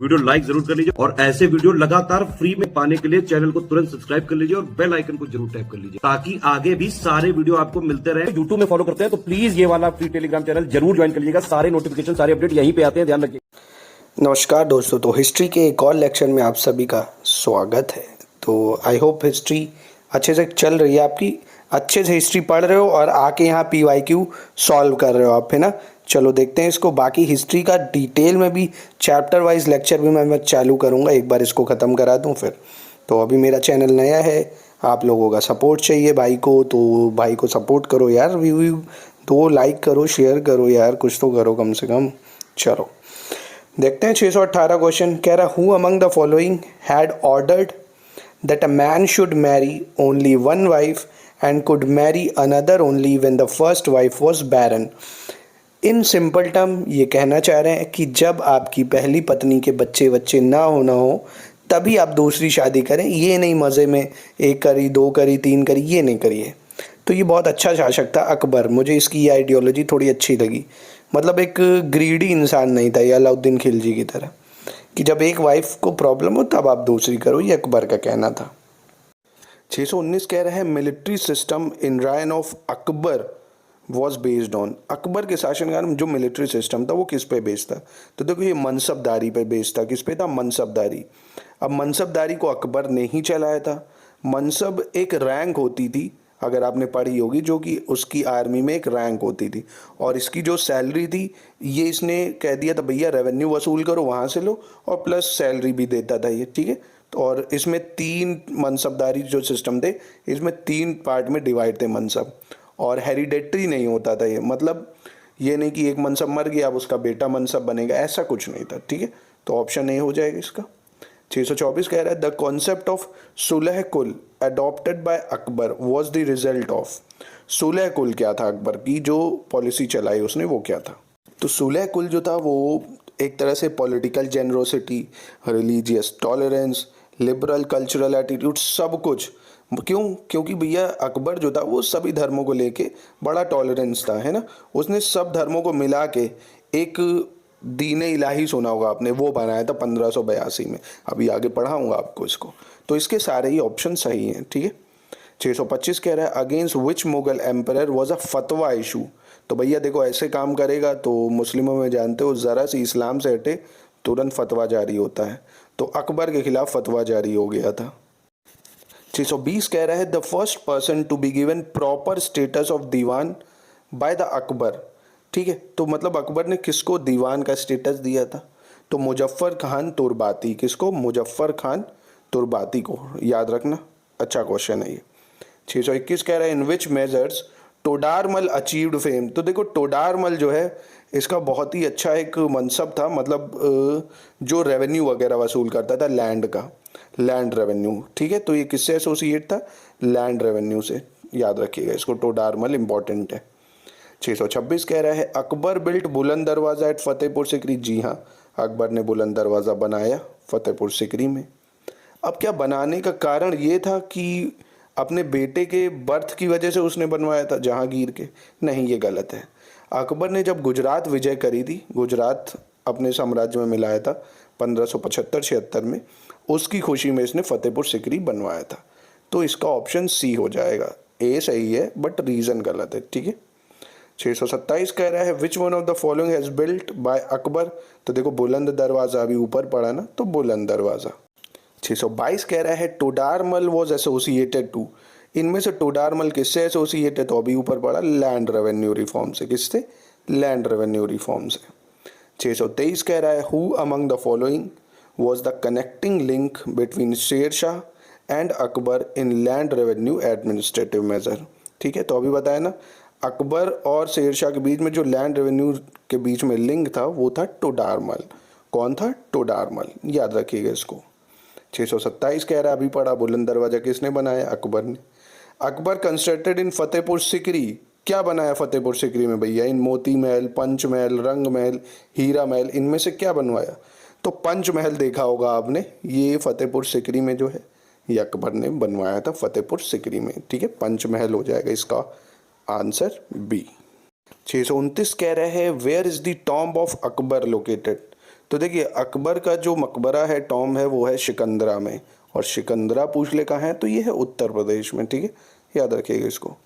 Video like जरूर कर लीजिए और ऐसे वीडियो लगातार फ्री में पाने के लिए चैनल को तुरंत सब्सक्राइब कर लीजिए और बेल आइकन को जरूर टैप कर लीजिए ताकि आगे भी सारे वीडियो आपको मिलते रहे। यूट्यूब में फॉलो करते हैं तो प्लीज ये वाला फ्री टेलीग्राम चैनल जरूर ज्वाइन कर लीजिएगा। सारे नोटिफिकेशन सारे अपडेट यहीं पे आते हैं, ध्यान रखिए। नमस्कार दोस्तों, तो हिस्ट्री के एक और लेक्चर में आप सभी का स्वागत है। तो आई होप हिस्ट्री अच्छे से चल रही है आपकी, अच्छे से हिस्ट्री पढ़ रहे हो और आके यहाँ PYQ सॉल्व कर रहे हो आप, है ना। चलो देखते हैं इसको। बाकी हिस्ट्री का डिटेल में भी चैप्टर वाइज लेक्चर भी मैं चालू करूँगा, एक बार इसको ख़त्म करा दूँ फिर। तो अभी मेरा चैनल नया है, आप लोगों का सपोर्ट चाहिए भाई को, तो भाई को सपोर्ट करो यार, व्यू दो, लाइक करो, शेयर करो यार, कुछ तो करो कम से कम। चलो देखते हैं 618 क्वेश्चन। कह रहा who among the following had ordered that a man should marry only one wife and could marry another only when the first wife was barren. In simple term ये कहना चाह रहे हैं कि जब आपकी पहली पत्नी के बच्चे ना हो तभी आप दूसरी शादी करें। ये नहीं मज़े में एक करी, दो करी, तीन करी, ये नहीं करिए। तो ये बहुत अच्छा शासक था अकबर, मुझे इसकी ये आइडियोलॉजी थोड़ी अच्छी लगी। मतलब एक ग्रीडी इंसान नहीं था ये अलाउद्दीन खिलजी की तरह, कि जब एक वाइफ को प्रॉब्लम हो तब आप दूसरी करो, ये अकबर का कहना था। 619 कह रहा है military system in Ryan of Akbar was based on. Akbar के शासनकाल में जो मिलिट्री सिस्टम था वो किस पे बेस्ड था? तो देखो ये मनसबदारी पे बेस्ड था। किस पे था? मनसबदारी। अब मनसबदारी को अकबर ने ही चलाया था। मनसब एक रैंक होती थी, अगर आपने पढ़ी होगी, जो कि उसकी आर्मी में एक रैंक होती थी, और इसकी जो सैलरी थी ये इसने कह दिया था भैया रेवेन्यू वसूल करो, वहाँ से लो, और प्लस सैलरी भी देता था ये, ठीक है। तो और इसमें तीन मनसबदारी जो सिस्टम थे, इसमें तीन पार्ट में डिवाइड थे मनसब, और हेरिडेटरी नहीं होता था ये। मतलब ये नहीं कि एक मनसब मर गया अब उसका बेटा मनसब बनेगा, ऐसा कुछ नहीं था, ठीक है। तो ऑप्शन ए हो जाएगा इसका। 624 कह रहा है द कॉन्सेप्ट ऑफ सुलह कुल adopted by Akbar was the result of. सुलह कुल क्या था? अकबर की जो पॉलिसी चलाई उसने वो क्या था? तो सुलह कुल जो था वो एक तरह से political generosity, religious tolerance, liberal cultural attitude, सब कुछ। क्यों? क्योंकि भैया अकबर जो था वो सभी धर्मों को लेके बड़ा टॉलरेंस था, है ना। उसने सब धर्मों को मिला के एक दीन इलाही सुना होगा आपने, वो बनाया था 1582 में। अभी आगे पढ़ाऊंगा आपको इसको। तो इसके सारे ही ऑप्शन सही हैं, ठीक है। 625 कह रहा है against which Mughal emperor was a फतवा इशू। तो भैया देखो ऐसे काम करेगा तो मुस्लिमों में जानते हो ज़रा सी इस्लाम से हटे तुरंत फतवा जारी होता है, तो अकबर के खिलाफ फतवा जारी हो गया था। 620 कह रहा है the first person to be given proper status of Diwan by the Akbar. ठीक है, तो मतलब अकबर ने किसको दीवान का स्टेटस दिया था? तो मुजफ्फर खान तुर्बाती। किसको? मुजफ्फर खान तुर्बाती को, याद रखना, अच्छा क्वेश्चन है ये। 621 कह रहा है इन विच मेजर्स टोडारमल अचीव्ड फेम। तो देखो टोडारमल जो है इसका बहुत ही अच्छा एक मनसब था, मतलब जो रेवेन्यू वगैरह वसूल करता था लैंड का, लैंड रेवेन्यू, ठीक है। तो ये किससे एसोसिएट था? लैंड रेवेन्यू से, याद रखिएगा इसको, टोडारमल इंपॉर्टेंट है। 626 कह रहा है अकबर बिल्ट बुलंद दरवाज़ा एट फतेहपुर सिकरी। जी हाँ, अकबर ने बुलंद दरवाज़ा बनाया फतेहपुर सिकरी में। अब क्या बनाने का कारण ये था कि अपने बेटे के बर्थ की वजह से उसने बनवाया था जहांगीर के? नहीं, ये गलत है। अकबर ने जब गुजरात विजय करी थी, गुजरात अपने साम्राज्य में मिलाया था 1575-76 में, उसकी खुशी में इसने फतेहपुर सिकरी बनवाया था। तो इसका ऑप्शन सी हो जाएगा। ए सही है बट रीज़न गलत है, ठीक है। 627 कह रहा है which one of the following has built by Akbar. तो देखो बुलंद दरवाज़ा अभी ऊपर पड़ा ना, तो बुलंद दरवाज़ा। 622 कह रहा है टोडारमल वॉज एसोसिएटेड टू। इनमें से टोडारमल किससे एसोसिएटेड है? तो अभी ऊपर पड़ा लैंड रेवेन्यू रिफॉर्म से। किससे? लैंड रेवेन्यू रिफॉर्म से। 623 कह रहा है who among the following was the connecting link between Sher Shah and Akbar in land revenue administrative measure. ठीक है, तो अभी बताया ना, अकबर और शेर शाह के बीच में जो लैंड रेवेन्यू के बीच में लिंक था वो था टोडारमल। कौन था? टोडारमल, याद रखिएगा इसको। 627 कह रहा है अभी पढ़ा बुलंद दरवाजा किसने बनाया? अकबर ने। Akbar constructed in Fatehpur Sikri. क्या बनाया फतेहपुर सिकरी में भैया? इन मोती महल, पंच महल, रंग महल, हीरा महल, इनमें से क्या बनवाया? तो पंच महल देखा होगा आपने, ये फतेहपुर सिकरी में जो है ये अकबर ने बनवाया था फतेहपुर सिकरी में, ठीक है। पंच महल हो जाएगा इसका आंसर बी। 629 कह रहे हैं where is the tomb of Akbar located. तो देखिए अकबर का जो मकबरा है टॉम है वो है सिकंदरा में, और सिकंदरा पूछ ले कहाँ है तो ये है उत्तर प्रदेश में, ठीक है, याद रखिएगा इसको।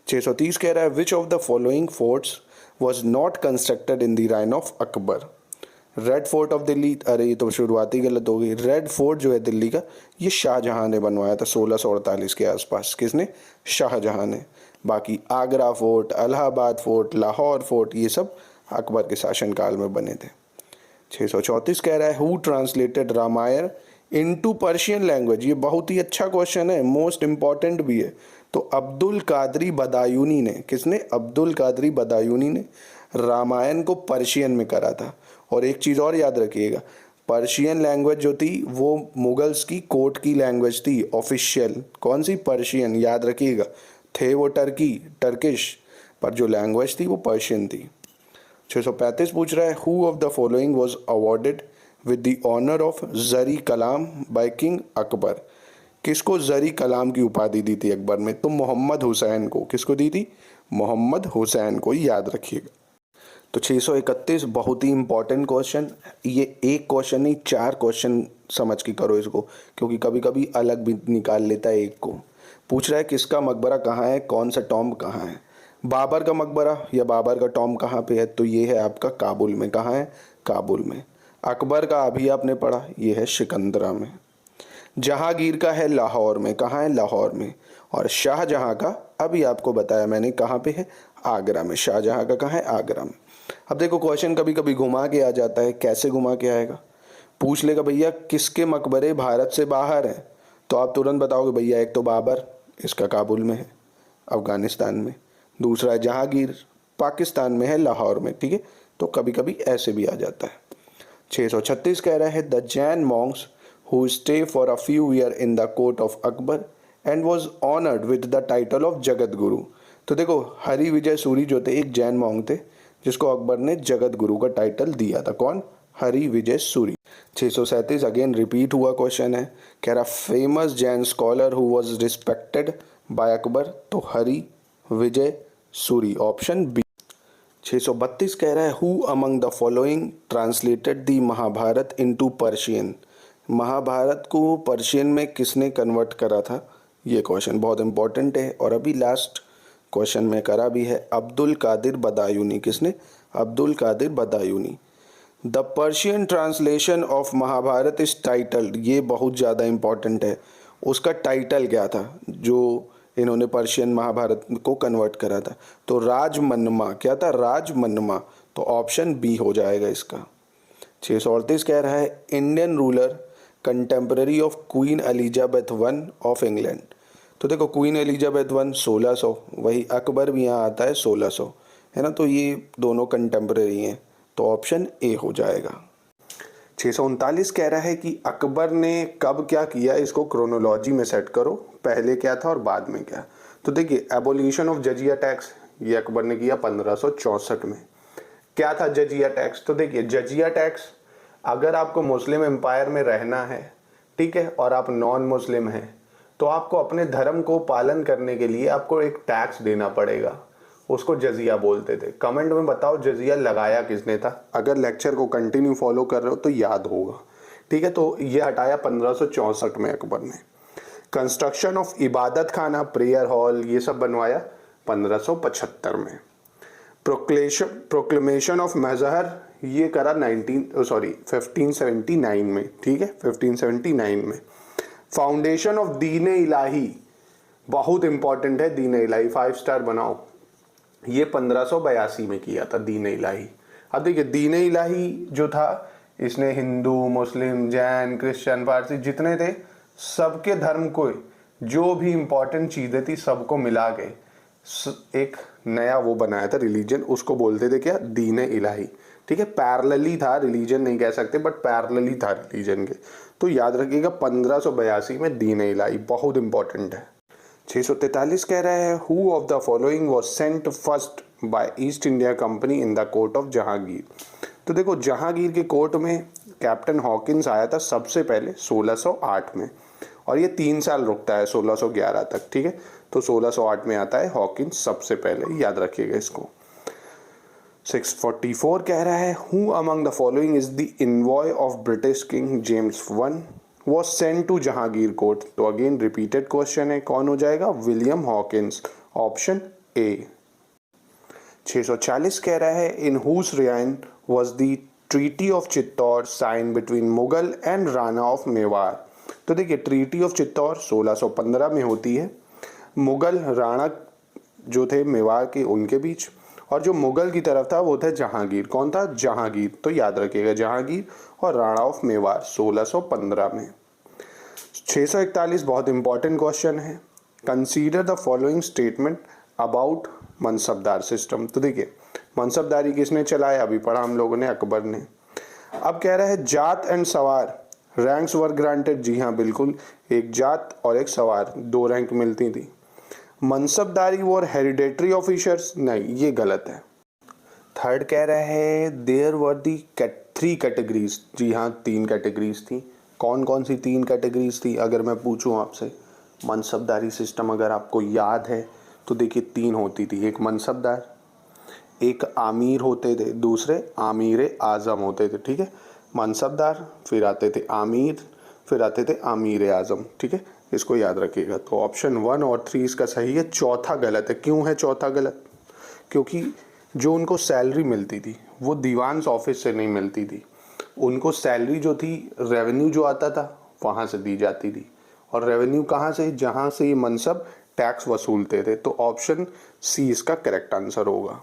630 कह रहा है which of the following forts was not constructed in the reign of Akbar. Red fort of Delhi, अरे ये तो शुरुआती गलत हो गई। रेड फोर्ट जो है दिल्ली का ये शाहजहां ने बनवाया था 1648 के आसपास। किसने? शाहजहां ने। बाकी Agra fort, Allahabad fort, Lahore fort ये सब अकबर के शासनकाल में बने थे। 634 कह रहा है who translated Ramayana into Persian language. ये बहुत ही अच्छा क्वेश्चन है, मोस्ट इंपॉर्टेंट भी है। तो अब्दुल कादरी बदायूनी ने, किसने? अब्दुल कादरी बदायूनी ने रामायण को पर्शियन में करा था। और एक चीज़ और याद रखिएगा, पर्शियन लैंग्वेज जो थी वो मुगल्स की कोर्ट की लैंग्वेज थी ऑफिशियल। कौन सी? पर्शियन, याद रखिएगा। थे वो टर्किश, पर जो लैंग्वेज थी वो पर्शियन थी। 635 पूछ रहा है who of the following was awarded with the honour of Zari Kalam by king Akbar. किसको जरी कलाम की उपाधि दी थी अकबर में? तो मोहम्मद हुसैन को। किसको दी थी? मोहम्मद हुसैन को, याद रखिएगा। तो 631 बहुत ही इंपॉर्टेंट क्वेश्चन, ये एक क्वेश्चन नहीं 4 क्वेश्चन समझ के करो इसको, क्योंकि कभी कभी अलग भी निकाल लेता है एक को। पूछ रहा है किसका मकबरा कहाँ है, कौन सा टॉम्ब कहाँ है। बाबर का मकबरा या बाबर का टॉम्ब कहाँ पे है? तो ये है आपका काबुल में। कहाँ है? काबुल में। अकबर का अभी आपने पढ़ा, ये है सिकंदरा में। जहांगीर का है लाहौर में। कहाँ है? लाहौर में। और शाहजहां का अभी आपको बताया मैंने कहाँ पे है? आगरा में। शाहजहां का कहाँ है? आगरा में। अब देखो क्वेश्चन कभी कभी घुमा के आ जाता है। कैसे घुमा के आएगा? पूछ लेगा भैया किसके मकबरे भारत से बाहर हैं, तो आप तुरंत बताओगे भैया एक तो बाबर, इसका काबुल में है अफगानिस्तान में। दूसरा है जहांगीर, पाकिस्तान में है, लाहौर में, ठीक है। तो कभी कभी ऐसे भी आ जाता है। 636 कह रहा है the Jain Monks who stay for a few year in the court of Akbar and was honoured with the title of Jagat Guru. तो देखो हरि विजय सूरी जो थे एक जैन मॉन्क थे जिसको अकबर ने जगत गुरु का टाइटल दिया था। कौन? हरि विजय सूरी। 637 अगेन रिपीट हुआ क्वेश्चन है, कह रहा famous Jain scholar who was respected by Akbar. तो हरि विजय सूरी, ऑप्शन बी। 632 कह रहा है who among the following translated the Mahabharata into Persian. Mahabharata को पर्शियन में किसने कन्वर्ट करा था? ये क्वेश्चन बहुत इंपॉर्टेंट है और अभी लास्ट क्वेश्चन में करा भी है, अब्दुल कादिर बदायूनी। किसने? Abdul Qadir Badayuni. The Persian translation of Mahabharata is titled, ये बहुत ज़्यादा इंपॉर्टेंट है। उसका टाइटल क्या था जो इन्होंने पर्शियन महाभारत को कन्वर्ट करा था? तो राजमन्मा। क्या था? राजमन्मा। तो ऑप्शन बी हो जाएगा इसका। 638 कह रहा है Indian ruler contemporary of queen Elizabeth one of England. तो देखो क्वीन एलिजाबेथ वन 1600, वही अकबर भी यहाँ आता है 1600, है ना। तो ये दोनों कंटेम्प्रेरी हैं, तो ऑप्शन ए हो जाएगा। 639 कह रहा है कि अकबर ने कब क्या किया, इसको क्रोनोलॉजी में सेट करो, पहले क्या था और बाद में क्या। तो देखिए एबोलिशन ऑफ जजिया टैक्स ये अकबर ने किया 1564 में। क्या था जजिया टैक्स? तो देखिए जजिया टैक्स, अगर आपको मुस्लिम एम्पायर में रहना है, ठीक है, और आप नॉन मुस्लिम हैं, तो आपको अपने धर्म को पालन करने के लिए आपको एक टैक्स देना पड़ेगा, उसको जजिया बोलते थे। कमेंट में बताओ जजिया लगाया किसने था, अगर लेक्चर को कंटिन्यू फॉलो कर रहे हो तो याद होगा, ठीक है। तो ये हटाया 1564 में अकबर ने। कंस्ट्रक्शन ऑफ इबादत खाना, प्रेयर हॉल, ये सब बनवाया 1575 में। प्रोक्लेमेशन ऑफ मजहर ये करा 1579 में, ठीक है, 1579 में। फाउंडेशन ऑफ दीन इलाही, बहुत इंपॉर्टेंट है दीन इलाही, 5 स्टार बनाओ, ये 1582 में किया था दीन इलाही। अब देखिए दीन इलाही जो था इसने हिंदू, मुस्लिम, जैन, क्रिश्चियन, पारसी जितने थे सबके धर्म को, जो भी इंपॉर्टेंट चीज़ें थी सबको मिला के एक नया वो बनाया था रिलीजन, उसको बोलते थे क्या? दीन इलाही, ठीक है। पैरेलली था, रिलीजन नहीं कह सकते बट पैरेलली था रिलीजन के। तो याद रखिएगा 1582 में दीन इलाही, बहुत इंपॉर्टेंट है। 643 कह रहा है who of the following was sent first by east India company in the court of Jahangir. तो देखो जहांगीर के कोर्ट में कैप्टन हॉकिंस आया था सबसे पहले 1608 में, और ये 3 साल रुकता है 1611 तक, ठीक है। तो 1608 में आता है हॉकिंस सबसे पहले, याद रखिएगा इसको। 644 कह रहा है who among the following is the envoy of British king James one was sent to Jahangir court. तो अगेन रिपीटेड क्वेश्चन है, कौन हो जाएगा? William Hawkins, option A. 640 कह रहा है in whose reign was the treaty of Chittor sign between Mughal and Rana of Mewar. तो देखिए ट्रीटी ऑफ चित्तौड़ 1615 में होती है, मुगल राणा जो थे मेवाड़ के उनके बीच, और जो मुगल की तरफ था वो था जहांगीर। कौन था? जहांगीर। तो याद रखिएगा जहांगीर और राणा ऑफ मेवाड़ 1615 में। 641 बहुत इंपॉर्टेंट क्वेश्चन है, consider the following statement about mansabdar system. तो देखिए मनसबदारी किसने चलाया? अभी पढ़ा हम लोगों ने, अकबर ने। अब कह रहा है जात एंड सवार रैंक्स वर ग्रांटेड। जी हाँ बिल्कुल, एक जात और एक सवार, 2 रैंक मिलती थी। मनसबदारी वर हेरिडेटरी ऑफिसर्स, नहीं ये गलत है। थर्ड कह रहा है देयर वर दी 3 कैटेगरीज। जी हाँ 3 कैटेगरीज थी। कौन कौन सी 3 कैटेगरीज थी? अगर मैं पूछूं आपसे मनसबदारी सिस्टम अगर आपको याद है तो देखिए 3 होती थी, एक मनसबदार, एक आमीर होते थे, दूसरे आमीर आज़म होते थे। ठीक है, मनसबदार, फिर आते थे आमीर, फिर आते थे आमीर आज़म। ठीक है, इसको याद रखिएगा। तो ऑप्शन 1 और 3 इसका सही है, चौथा गलत है। क्यों है चौथा गलत? क्योंकि जो उनको सैलरी मिलती थी वो दीवान ऑफिस से नहीं मिलती थी, उनको सैलरी जो थी रेवेन्यू जो आता था वहाँ से दी जाती थी। और रेवेन्यू कहाँ से? जहाँ से ये मनसब टैक्स वसूलते थे। तो ऑप्शन सी इसका करेक्ट आंसर होगा।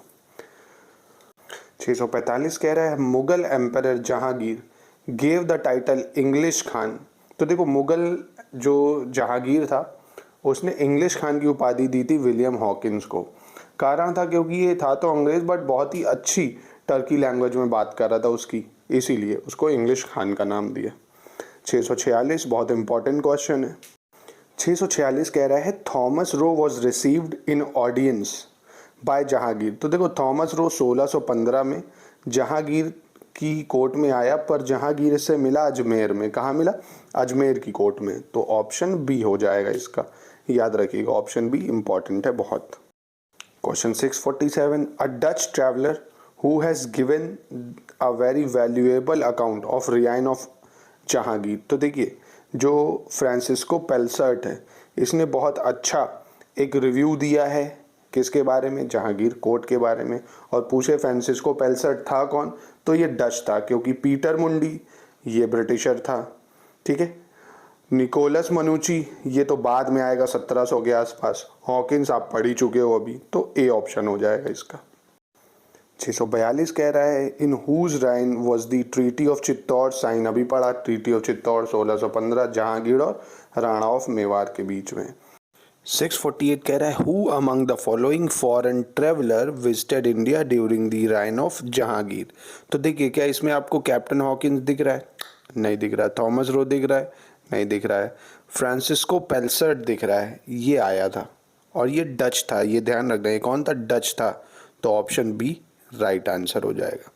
645 कह रहा है Mughal emperor Jahangir gave the title English Khan. तो देखो मुगल जो जहांगीर था उसने इंग्लिश खान की उपाधि दी थी विलियम हॉकिंस को। कारण था क्योंकि ये था तो अंग्रेज बट बहुत ही अच्छी टर्की लैंग्वेज में बात कर रहा था उसकी, इसीलिए उसको इंग्लिश खान का नाम दिया। 646 बहुत इंपॉर्टेंट क्वेश्चन है। 646 कह रहा है Thomas Roe was received in audience by Jahangir. तो देखो थॉमस रो 1615 में जहांगीर की कोर्ट में आया, पर जहांगीर से मिला अजमेर में। कहाँ मिला? अजमेर की कोर्ट में। तो ऑप्शन बी हो जाएगा इसका, याद रखिएगा ऑप्शन बी इंपॉर्टेंट है बहुत। Question 647 a Dutch traveller who has given a very valuable account of reign of Jahangir. तो देखिए जो फ्रांसिस्को पेल्सर्ट है इसने बहुत अच्छा एक रिव्यू दिया है किसके बारे में? जहांगीर कोर्ट के बारे में। और पूछे फ्रांसिस्को पेल्सर्ट था कौन? तो ये डच था, क्योंकि पीटर मुंडी ये ब्रिटिशर था। ठीक है, निकोलस मनुची ये तो बाद में आएगा 1700 के आसपास। हॉकिंस आप पढ़ ही चुके हो अभी, तो ए ऑप्शन हो जाएगा इसका। 642 कह रहा है in whose reign was the treaty of Chittor sign. अभी पढ़ा ट्रीटी ऑफ चित्तौड़ 1615 जहांगीर और राणा ऑफ मेवाड़ के बीच में। 648 कह रहा है who among the following foreign traveller visited India during the reign of Jahangir. तो देखिए क्या इसमें आपको कैप्टन हॉकिंस दिख रहा है? नहीं दिख रहा है। थॉमस रो दिख रहा है? नहीं दिख रहा है। फ्रांसिस्को पेल्सर्ट दिख रहा है, ये आया था और ये डच था, ये ध्यान रखना। ये कौन था? डच था। तो ऑप्शन बी राइट आंसर हो जाएगा।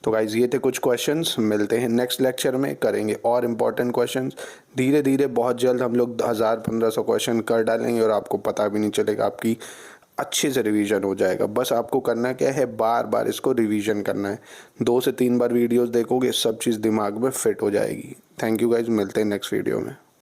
तो गाइज ये थे कुछ क्वेश्चंस, मिलते हैं नेक्स्ट लेक्चर में, करेंगे और इम्पोर्टेंट क्वेश्चंस। धीरे धीरे बहुत जल्द हम लोग 1000-1500 क्वेश्चन कर डालेंगे और आपको पता भी नहीं चलेगा, आपकी अच्छे से रिवीजन हो जाएगा। बस आपको करना क्या है, बार बार इसको रिवीजन करना है। 2 से 3 बार वीडियोस देखोगे, सब चीज़ दिमाग में फिट हो जाएगी। थैंक यू गाइज, मिलते हैं नेक्स्ट वीडियो में।